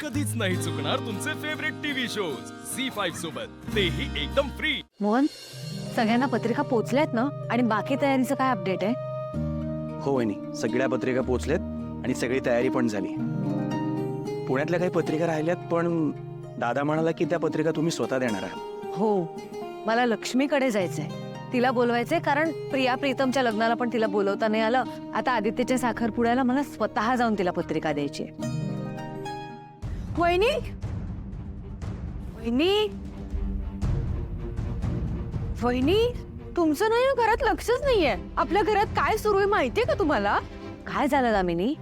कधीच नाही चुकणार तुमचे फेवरेट टीव्ही शोज झी5 सोबत, तेही एकदम फ्री। मोहन, सगळ्यांना पत्रिका पोचल्यात ना? आणि बाकी तयारीचं काय अपडेट आहे? हो वहिनी, सगळ्या पत्रिका पोचल्यात आणि सगळी तयारी पण झाली। पुण्यातल्या काही पत्रिका राहिल्यात, पण दादा म्हणाला की त्या पत्रिका तुम्ही स्वतः देणार आहात। हो, मला लक्ष्मीकडे जायचंय, तिला बोलवायचंय, कारण प्रिया प्रीतमच्या लग्नाला पण तिला बोलवता नाही आलं। आता आदित्यच्या साखरपुड्याला मला स्वतः जाऊन तिला पत्रिका द्यायची आहे। वहिनी, वहिनी, वहिनी, तुमचं नाही घरात लक्षच नाहीये। आपल्या घरात काय सुरू आहे माहितीये का तुम्हाला? काय झालं दामिनी?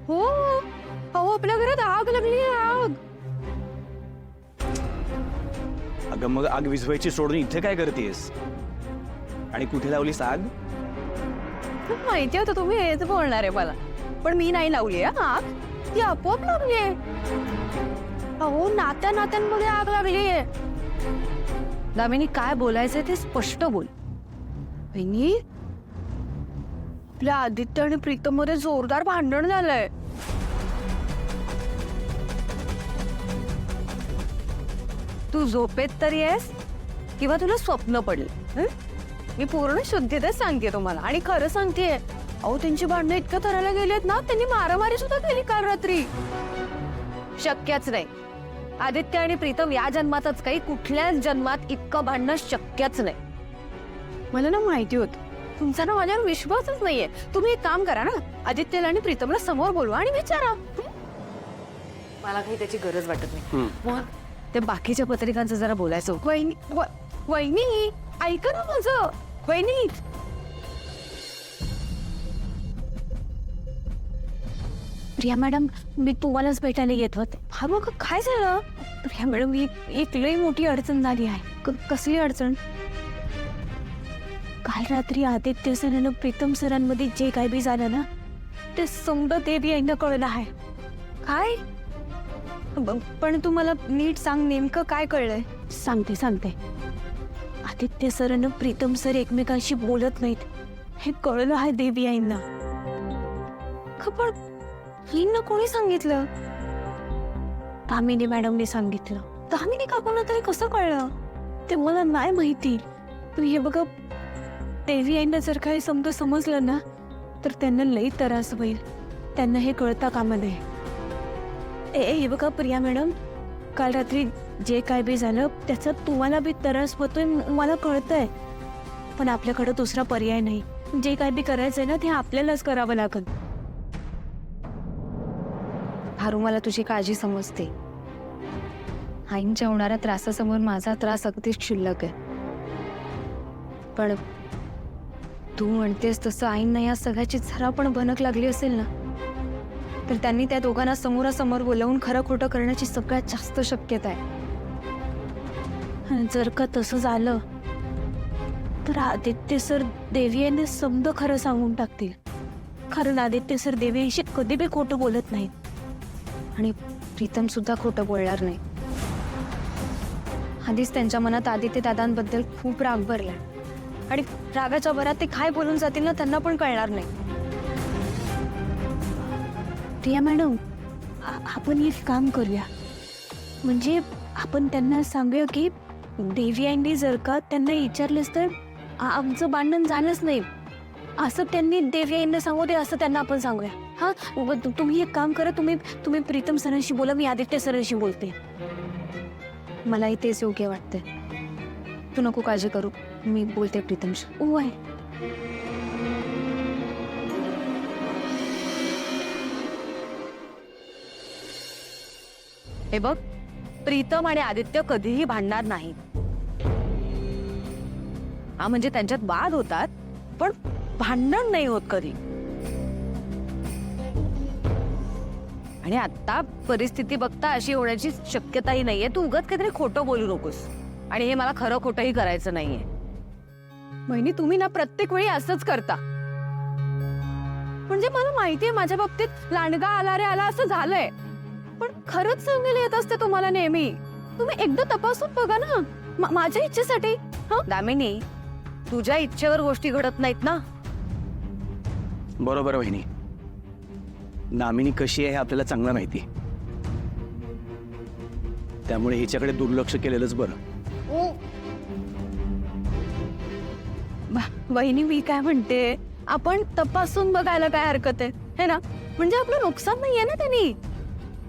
हो, अहो आपल्या घरात आग लागली आहे, आग। अगं मग आग विझवायची सोडून इथे काय करतेस? आणि कुठे लावलीस आग? माहिती होतं तुम्ही हेच बोलणार आहे मला, पण मी नाही लावली आग, ती आपोआप लागली आहे। अहो नात्या नात्यांमध्ये आग लागली आहे। दामिनी, काय बोलायचंय ते स्पष्ट बोल। वहिनी, आपल्या आदित्य आणि प्रीतम मध्ये जोरदार भांडण झालंय। तू झोपेत तरी आहेस किंवा तुला स्वप्न पडले? मी पूर्ण शुद्धीतच सांगते तुम्हाला, आणि खरं सांगतेय, अहो त्यांची भांडणं इतकं थरायला गेलेत ना, त्यांनी मारामारी सुद्धा केली काल रात्री। शक्यच नाही, आदित्य आणि प्रीतम या जन्मातच काही, कुठल्याच जन्मात इतकं भांडणं शक्यच नाही। मला ना माहिती होत, तुमचा ना माझ्यावर विश्वासच नाहीये। तुम्ही एक काम करा ना, आदित्यला आणि प्रीतमला समोर बोलवा आणि विचारा। मला काही त्याची गरज वाटत नाही। मग ते बाकीच्या पत्रिकांचं जरा बोलायचं होतं। वहिनी, ऐका ना माझं। वहिनी, प्रिया मॅडम, मी तुम्हालाच भेटायला येत होते। हा मग काय झालं? प्रिया मॅडम, एक लई मोठी अडचण झाली आहे। कसली अडचण? काल रात्री आदित्य सर आणि प्रीतम सरांमध्ये जे काय बी झालं ना, ते समजा देवी यांना कळलं आहे। काय? पण तुम्हाला नीट सांग, नेमकं काय कळलंय? सांगते। आदित्य सर आणि प्रीतम सर एकमेकांशी बोलत नाहीत, हे कळलं आहे देवी यांना। पण हिंना कोणी सांगितलं? दामिनी मॅडमने सांगितलं। दामिनी काकूंना तरी कसं कळलं ते मला नाही माहिती। पण हे बघा, देवी यांना जर काही समजलं ना, तर त्यांना लई त्रास होईल। त्यांना हे कळता कामा नये। हे बघा प्रिया मॅडम, काल रात्री जे काय बी झालं त्याचा तुम्हाला बी त्रास होतोय, मला कळतंय, पण आपल्याकडे दुसरा पर्याय नाही। जे काय बी करायचंय ना, ते आपल्यालाच करावं लागेल। हारू, मला तुझी काळजी समजते। आईंच्या होणाऱ्या त्रासासमोर माझा त्रास अगदीच क्षुल्लक आहे, पण तू म्हणतेस तसं आईंना या सगळ्याची जरा पण भनक लागली असेल ना, तर त्यांनी त्या दोघांना समोरासमोर बोलावून खरं खोटं करण्याची सगळ्यात जास्त शक्यता आहे। आणि जर का तसं झालं तर आदित्य सर देवी यांना समज खरं सांगून टाकतील, कारण आदित्य सर देवी यांशी कधी बी खोटं बोलत नाहीत, आणि प्रीतम सुद्धा खोटं बोलणार नाही। आधीच त्यांच्या मनात आदित्य दादांबद्दल खूप राग भरला, आणि रागाच्या भरात ते काय बोलून जातील ना, त्यांना पण कळणार नाही। प्रिया मॅडम, आपण एक काम करूया, म्हणजे आपण त्यांना सांगूया की देवी यांनी जर का त्यांना विचारलेस तर आमचं भांडण झालंच नाही असं त्यांनी देवी यांना सांगू दे, असं त्यांना आपण सांगूया। हा, तुम्ही एक काम करा, तुम्ही प्रीतम सरांशी बोला, मी आदित्य सरांशी बोलते। मलाही तेच योग्य वाटतंय, तू नको काळजी करू, मी बोलते प्रीतमशी। ओय, हे बघ, प्रीतम आणि आदित्य कधीही भांडणार नाही। हा, म्हणजे त्यांच्यात वाद होतात, पण भांडण नाही होत कधी। आणि आता परिस्थिती बघता अशी होण्याची शक्यताही नाहीये। तू उगाच काहीतरी खोटं बोलू नकोस, आणि हे मला खरं खोटंही करायचं नाहीये। बहिणी, तुम्ही ना प्रत्येक वेळी असंच करता, म्हणजे मला माहितीये माझ्या बाबतीत लांडगा आला रे आला असं झालंय, पण खरंच सांगायला येत असते तुम्हाला नेहमी। तुम्ही एकदा तपासून बघा ना, माझ्या इच्छेसाठी। दामिनी, तुझ्या इच्छेवर गोष्टी घडत नाहीत ना। बरोबर वहिनी, नामिनी कशी आहे हे आपल्याला चांगलं माहिती आहे. त्यामुळे हिच्याकडे दुर्लक्ष केलेलंच बरं. वहिनी मी काय म्हणते, आपण तपासून बघायला काय हरकत आहे है ना? म्हणजे आपलं नुकसान नाहीये ना त्यांनी.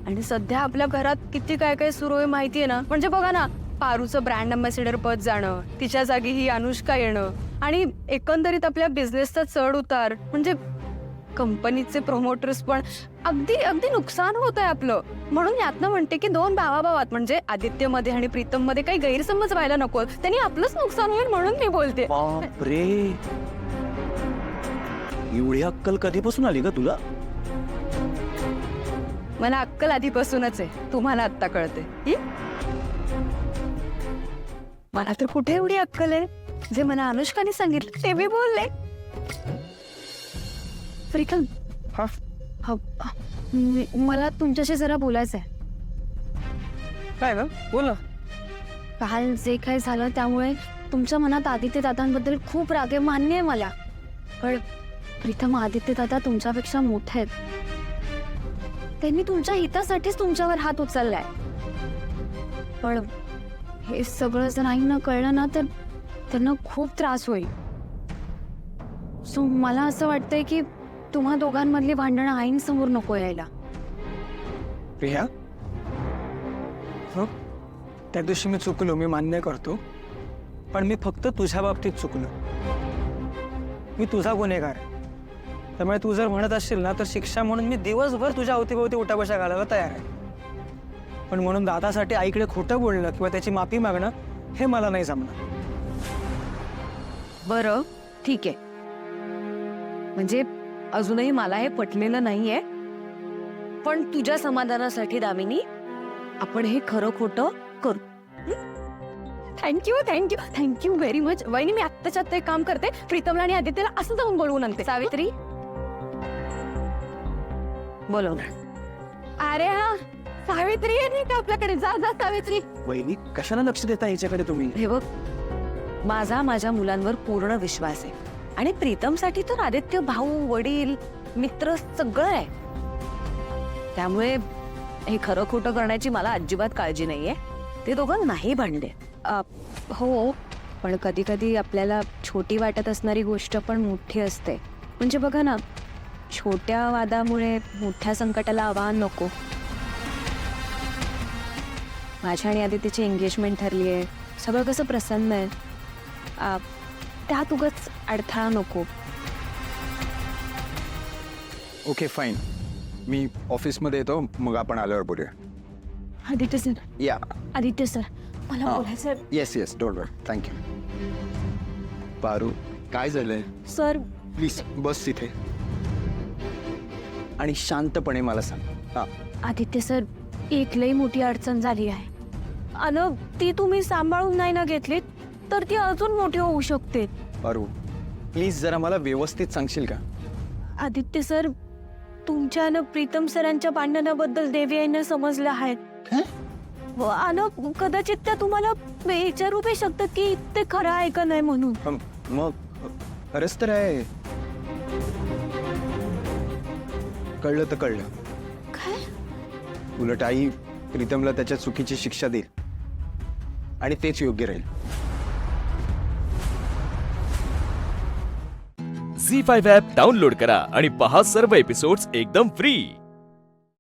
आणि सध्या आपल्या घरात किती काय काय सुरू आहे माहितीये ना. म्हणजे बघा ना, पारूचं ब्रँड अम्बॅसिडर पद जाणं, तिच्या जागी ही अनुष्का येणं, आणि एकंदरीत आपल्या बिझनेसचा चढ उतार, म्हणजे कंपनीचे प्रमोटर्स पण अगदी अगदी नुकसान होत आहे आपलं. म्हणून यातनं म्हणते की दोन भावाभावात म्हणजे आदित्यमध्ये आणि प्रीतम मध्ये काही गैरसमज व्हायला नको. त्यांनी आपलंच नुकसान होईल म्हणून मी बोलते. बापरे, एवढी अक्कल कधीपासून आली का तुला? मला अक्कल आधीपासूनच आहे, तुम्हाला आत्ता कळते. मला तर कुठे एवढी अक्कल आहे. जे मला अनुष्काने सांगितलं ते मी बोलले. प्रीतम, मला तुमच्याशी जरा बोलायचं आहे. काय ग, बोल ना. काल जे काही झालं त्यामुळे तुमच्या मनात आदित्य दादांबद्दल खूप राग आहे, मान्य आहे मला. पण प्रीतम, आदित्य दादा तुमच्यापेक्षा मोठे आहेत. त्यांनी तुमच्या हितासाठीच तुमच्यावर हात उचललाय. पण हे सगळं जर आईंना कळलं ना तर त्यांना खूप त्रास होईल. सो मला असं वाटतंय की तुम्हा दोघांमधली भांडणं आईंसमोर नको यायला. प्रिया, हो, त्या दिवशी मी चुकलो, मी मान्य करतो. पण मी फक्त तुझ्या बाबतीत चुकलो. मी तुझा गुन्हेगार आहे. त्यामुळे तू जर म्हणत असशील ना तर शिक्षा म्हणून मी दिवसभर तुझ्या अवतीभोवती उठाबशा घालायला तयार आहे. पण म्हणून दादासाठी आईकडे खोटं बोलणं किंवा त्याची माफी मागणं हे मला नाही जमणार. बरं, ठीक आहे. म्हणजे अजूनही मला हे पटलेलं नाहीये. पण तुझ्या समाधानासाठी दामिनी, आपण हे खरं खोटं करू. Thank you thank you thank you very much. वहिनी, मी आत्ताच्या आत्ता एक काम करते, प्रीतमला आणि आदित्यला असं जाऊन बोलवून आणते. सावित्री, बोलव. अरे हा, सावित्री आहे नाही का आपल्याकडे? जा जा सावित्री. वहिनी, कशाला लक्ष देता याच्याकडे तुम्ही? हे बघ, माझ्या मुलांवर पूर्ण विश्वास आहे. आणि प्रीतमसाठी तर आदित्य भाऊ, वडील, मित्र सगळं आहे. त्यामुळे हे खरं खोटं करण्याची मला अजिबात काळजी नाहीये. ते दोघं नाही भांडले. हो, पण कधी कधी आपल्याला छोटी वाटत असणारी गोष्ट पण मोठी असते. म्हणजे बघा ना, छोट्या वादामुळे मोठ्या संकटाला आव्हान नको. माझ्या आणि आदित्यची एंगेजमेंट ठरली आहे, सगळं कसं प्रसन्न आहे. त्यात उगाच अडथळा नको. ओके फाईन, मी ऑफिसमध्ये येतो, मग आपण आल्यावर बोलूया. आदित्य सर, या. आदित्य सर, मला हां. बोलायचं. Yes yes, don't worry, thank you. Paru, काय झालंय? सर, प्लीज बस तिथे आणि शांतपणे मला सांग. हां. आदित्य सर, एक लई मोठी अडचण झाली आहे. आणि ती तुम्ही सांभाळून नाही ना घेतलीत तर ती अजून मोठी होऊ शकते. पारू, प्लीज जरा मला व्यवस्थित सांगशील का? आदित्य सर, तुमच्या आणि प्रीतम सरांच्या भांडणाबद्दल देवी आईंना समजलं आहे. आणि कदाचित त्या तुम्हाला विचारू बी शकतात की ते खरं आहे का नाही म्हणून. मग खरंच तर आहे. कळलं तर कळलं. काय? उलट आई प्रीतमला त्याच्या चुकीची शिक्षा देईल आणि तेच योग्य राहील. झी 5 ॲप डाउनलोड करा आणि पहा सर्व एपिसोड्स एकदम फ्री.